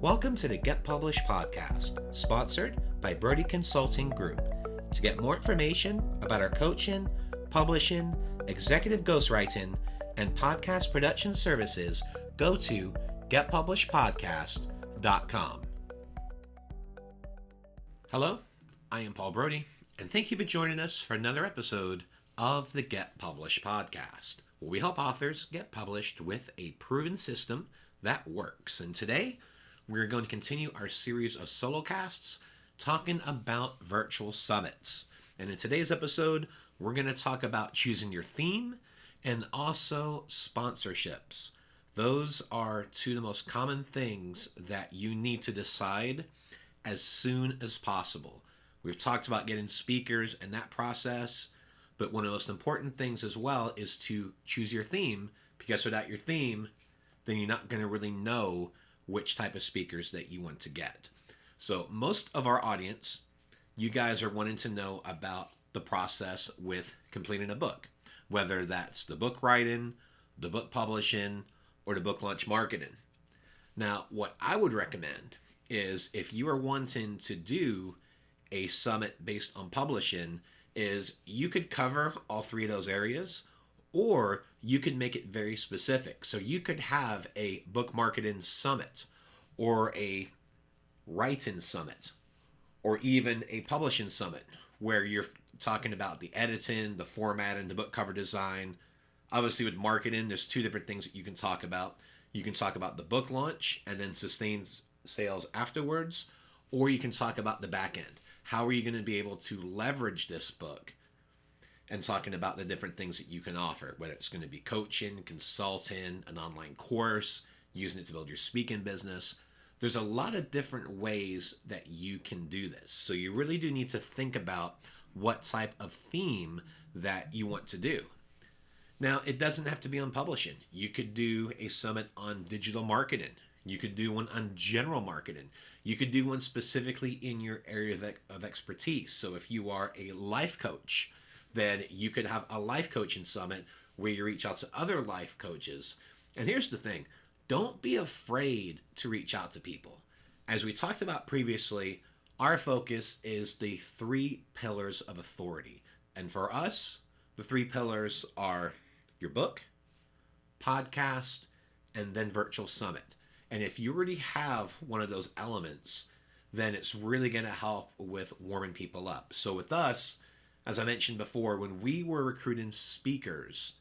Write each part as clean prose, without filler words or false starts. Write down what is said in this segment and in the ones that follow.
Welcome to the Get Published podcast, sponsored by Brodie Consulting Group. To get more information about our coaching, publishing, executive ghostwriting, and podcast production services, go to getpublishedpodcast.com. Hello, I am Paul Brodie, and thank you for joining us for another episode of the Get Published podcast, where we help authors get published with a proven system that works. And today, we're going to continue our series of solo casts talking about virtual summits. And in today's episode, we're going to talk about choosing your theme and also sponsorships. Those are two of the most common things that you need to decide as soon as possible. We've talked about getting speakers and that process, but one of the most important things as well is to choose your theme, because without your theme, then you're not going to really know which type of speakers that you want to get. So most of our audience, you guys are wanting to know about the process with completing a book, whether that's the book writing, the book publishing, or the book launch marketing. Now, what I would recommend is if you are wanting to do a summit based on publishing, is you could cover all three of those areas, or you could make it very specific. So you could have a book marketing summit, or a writing summit, or even a publishing summit, where you're talking about the editing, the formatting, the book cover design. Obviously with marketing, there's two different things that you can talk about. You can talk about the book launch and then sustain sales afterwards, or you can talk about the back end. How are you going to be able to leverage this book? And talking about the different things that you can offer, whether it's going to be coaching, consulting, an online course, using it to build your speaking business. There's a lot of different ways that you can do this. So you really do need to think about what type of theme that you want to do. Now, it doesn't have to be on publishing. You could do a summit on digital marketing. You could do one on general marketing. You could do one specifically in your area of expertise. So if you are a life coach, then you could have a life coaching summit where you reach out to other life coaches. And here's the thing, don't be afraid to reach out to people. As we talked about previously, our focus is the 3 pillars of authority. And for us, the 3 pillars are your book, podcast, and then virtual summit. And if you already have one of those elements, then it's really going to help with warming people up. So with us, as I mentioned before, when we were recruiting speakers,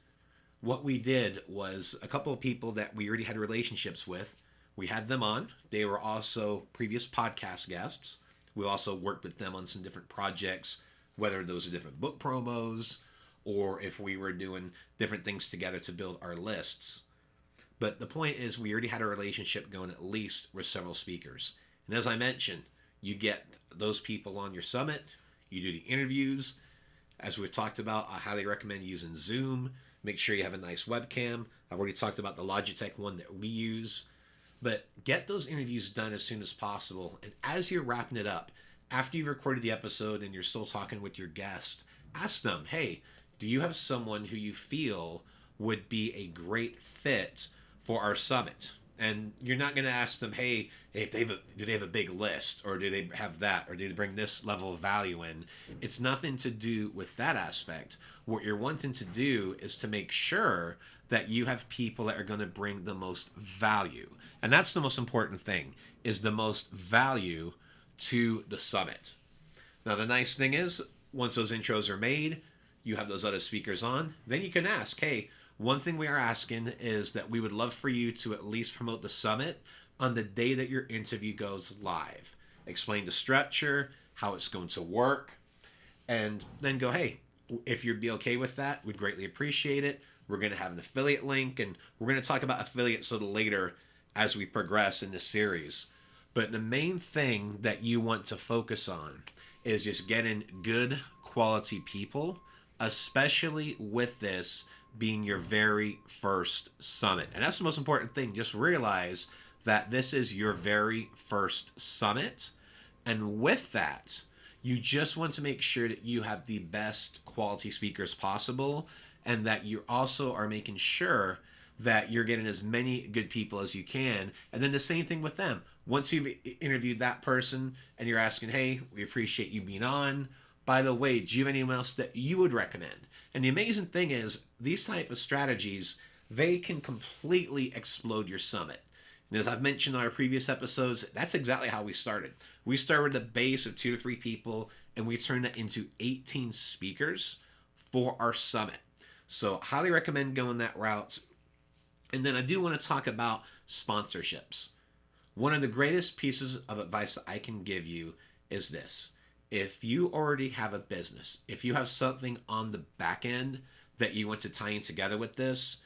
what we did was a couple of people that we already had relationships with, we had them on. They were also previous podcast guests. We also worked with them on some different projects, whether those are different book promos or if we were doing different things together to build our lists. But the point is we already had a relationship going at least with several speakers. And as I mentioned, you get those people on your summit, you do the interviews. As we've talked about, I highly recommend using Zoom. Make sure you have a nice webcam. I've already talked about the Logitech one that we use. But get those interviews done as soon as possible. And as you're wrapping it up, after you've recorded the episode and you're still talking with your guest, ask them, hey, do you have someone who you feel would be a great fit for our summit? And you're not going to ask them, hey, do they have a big list, or do they have that, or do they bring this level of value in? It's nothing to do with that aspect. What you're wanting to do is to make sure that you have people that are going to bring the most value. And that's the most important thing, is the most value to the summit. Now, the nice thing is, once those intros are made, you have those other speakers on, then you can ask, hey, one thing we are asking is that we would love for you to at least promote the summit on the day that your interview goes live. Explain the structure, how it's going to work, and then go, hey, if you'd be okay with that, we'd greatly appreciate it. We're going to have an affiliate link, and we're going to talk about affiliates a little later as we progress in this series. But the main thing that you want to focus on is just getting good quality people, especially with this being your very first summit. And that's the most important thing. Just realize that this is your very first summit. And with that, you just want to make sure that you have the best quality speakers possible, and that you also are making sure that you're getting as many good people as you can. And then the same thing with them. Once you've interviewed that person and you're asking, hey, we appreciate you being on. By the way, do you have anyone else that you would recommend? And the amazing thing is, these type of strategies, they can completely explode your summit. And as I've mentioned in our previous episodes, that's exactly how we started. We started with a base of 2 to 3 people, and we turned that into 18 speakers for our summit. So highly recommend going that route. And then I do want to talk about sponsorships. One of the greatest pieces of advice that I can give you is this. If you already have a business, if you have something on the back end that you want to tie in together with this,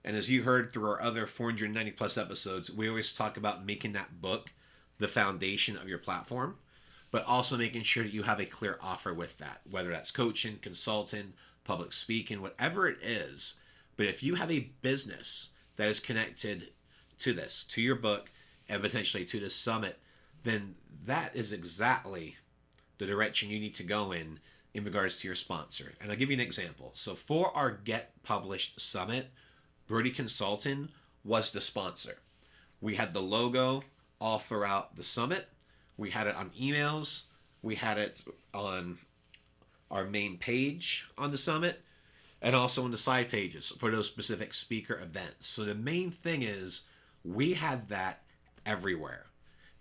and as you heard through our other 490 plus episodes, we always talk about making that book the foundation of your platform, but also making sure that you have a clear offer with that, whether that's coaching, consulting, public speaking, whatever it is. But if you have a business that is connected to this, to your book, and potentially to this summit, then that is exactly the direction you need to go in regards to your sponsor. And I'll give you an example. So for our Get Published Summit, Brodie Consulting was the sponsor. We had the logo all throughout the summit. We had it on emails. We had it on our main page on the summit, and also on the side pages for those specific speaker events. So the main thing is we had that everywhere.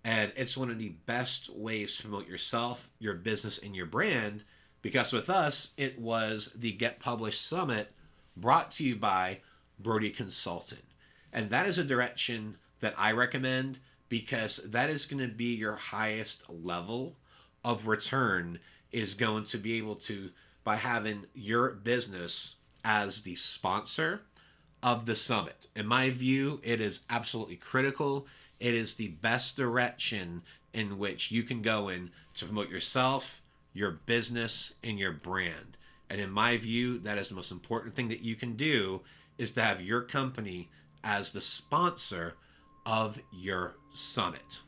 And it's one of the best ways to promote yourself, your business, and your brand, because with us, it was the Get Published Summit brought to you by Brodie Consulting. And that is a direction that I recommend, because that is going to be your highest level of return, is going to be able to, by having your business as the sponsor of the summit. In my view, it is absolutely critical. It is the best direction in which you can go in to promote yourself, your business, and your brand. And in my view, that is the most important thing that you can do, is to have your company as the sponsor of your summit.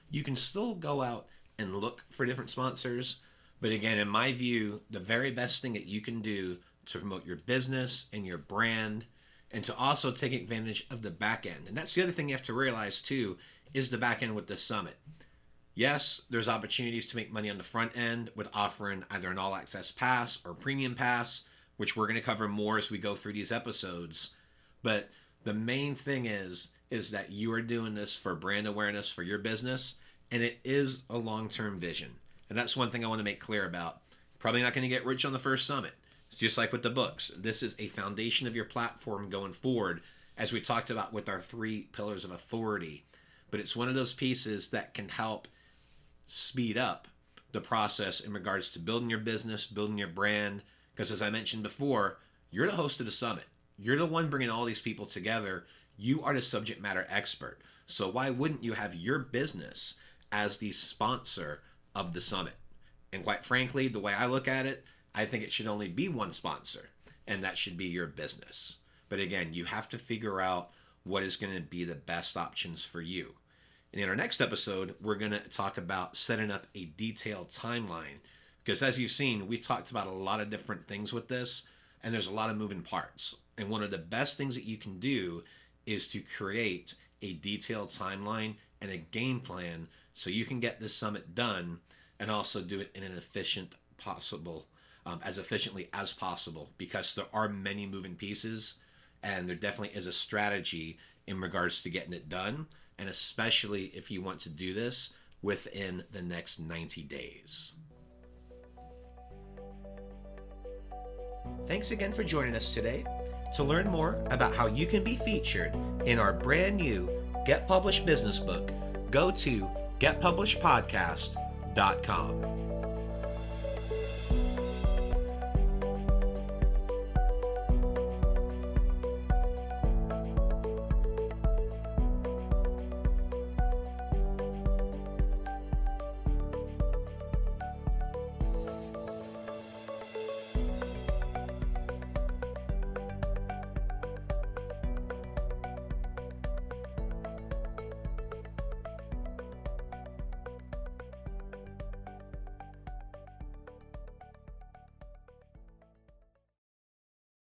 You can still go out and look for different sponsors, but again, in my view, the very best thing that you can do to promote your business and your brand, and to also take advantage of the back end. And that's the other thing you have to realize too, is the back end with this summit. Yes, there's opportunities to make money on the front end with offering either an all-access pass or premium pass, which we're going to cover more as we go through these episodes. But the main thing is that you are doing this for brand awareness for your business, and it is a long-term vision. And that's one thing I want to make clear about. Probably not going to get rich on the first summit. It's just like with the books. This is a foundation of your platform going forward, as we talked about with our 3 pillars of authority. But it's one of those pieces that can help speed up the process in regards to building your business, building your brand. Because as I mentioned before, you're the host of the summit. You're the one bringing all these people together. You are the subject matter expert. So why wouldn't you have your business as the sponsor of the summit? And quite frankly, the way I look at it, I think it should only be one sponsor, and that should be your business. But again, you have to figure out what is going to be the best options for you. And in our next episode, we're going to talk about setting up a detailed timeline, because as you've seen, we talked about a lot of different things with this, and there's a lot of moving parts. And one of the best things that you can do is to create a detailed timeline and a game plan so you can get this summit done and also do it in an efficient possible, as efficiently as possible, because there are many moving pieces, and there definitely is a strategy in regards to getting it done, and especially if you want to do this within the next 90 days. Thanks again for joining us today. To learn more about how you can be featured in our brand new Get Published business book, go to getpublishedpodcast.com.